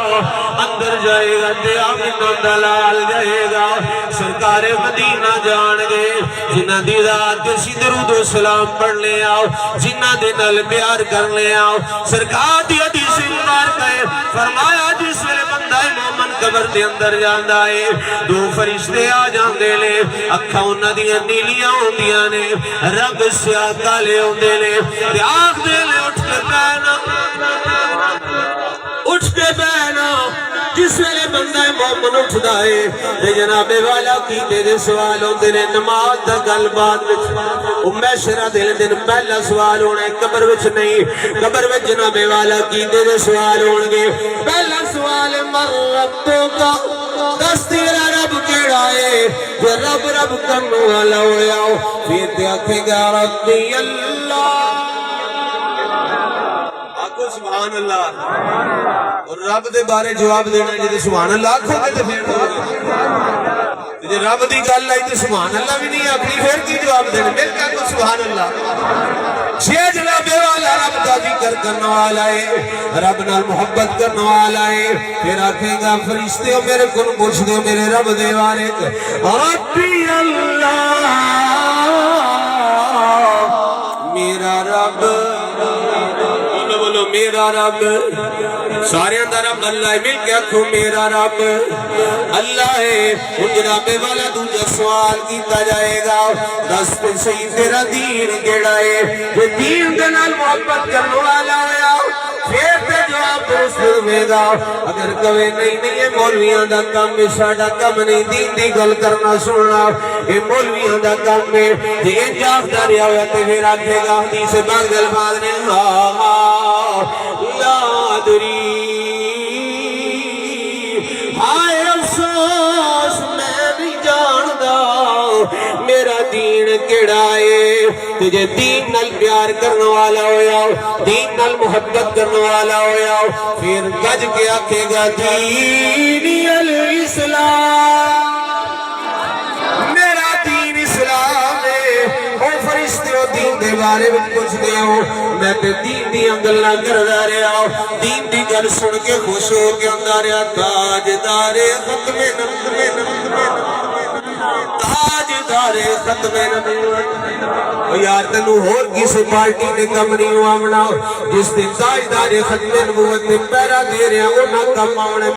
اندر جائے گا تے آمین دلال جائے گا سرکار مدینہ جان گے جنہ دی ذات سی درود و سلام پڑھنے آؤ جنہ دے نال پیار کرنے آؤ سرکار دی حدیث مبارک ہے فرمایا جس ویلے بندہ مومن قبر دے اندر جاندا ہے دو فرشتے آ جاندے نے اکھاں انہاں دیاں نیلیاں ہوندیاں نے رنگ سیاہ کالے ہوندے نے تے آکھدے نے اٹھ کے بینا جس ویلے بندہ مومن اٹھدا ہے تے جناب والا کیتے دے سوال ہوندے نے نماز دا گل بات وچ محشر دے دن پہلا سوال ہونا ہے قبر وچ نہیں قبر وچ جناب والا کیتے دے سوال ہون گے پہلا سوال من ربک دس تیرا رب کیڑا ہے جو رب رب کرنے والا ہویا پھر تے آکھے گا ربی اللہ آکھو سبحان اللہ اور رب دے بارے جواب دینا جے سبحان اللہ آکھو گے تے پھر جے رب دی گل آئی تے سبحان اللہ بھی نہیں اپنی پھر کی جواب دینا مل کے آکھو سبحان اللہ جے جناب والا رب کا ذکر کرنے والا ہے رب نال محبت کرنے والا ہے پھر آکھے گا فرشتے میرے کن پوچھ دو میرے رب دے بارے ربی اللہ میرا رب بولو میرا رب سارے اندر رب اللہ ہے مل کے آکھو میرا رب اللہ ہے ان جناب والا دوجہ سوال کیتا جائے گا دس پہ صحیح تیرا دین کیڑا ہے جو دین کے نال محبت کرنے والا ہویا پھر تے جواب درست ہوئے گا اگر کوئی نہیں یہ مولویاں دا کام میں ساڑا کام نہیں دین دی گل کرنا سننا یہ مولویاں دا کام میں جی انجاف داری ہویا تے پھر آکھے گا حدیث باغ الفاظ نے یادری ہائے افسوس میں نہیں جاندا میرا دین کیڑا ہے تجھے دین نال پیار کرنے والا ہویا دین نال محبت کرنے والا ہویا پھر گج کے آکھے گا دینی الاسلام میرا دین اسلام ہے او فرشتے ہو دین دے بارے میں کچھ دے ہو میں تے دین دی انگلہ کردہ رہا ہوں دین دی گل سن کے خوش ہو کے اندر رہا تاجدار ختم تاجدار ختم نبوت یار تنو اور کسی پارٹی نے کم نہیں ہوا جس دن تاجدار ختم نبوت پیرا دے رہے ہیں وہ نہ کم آنے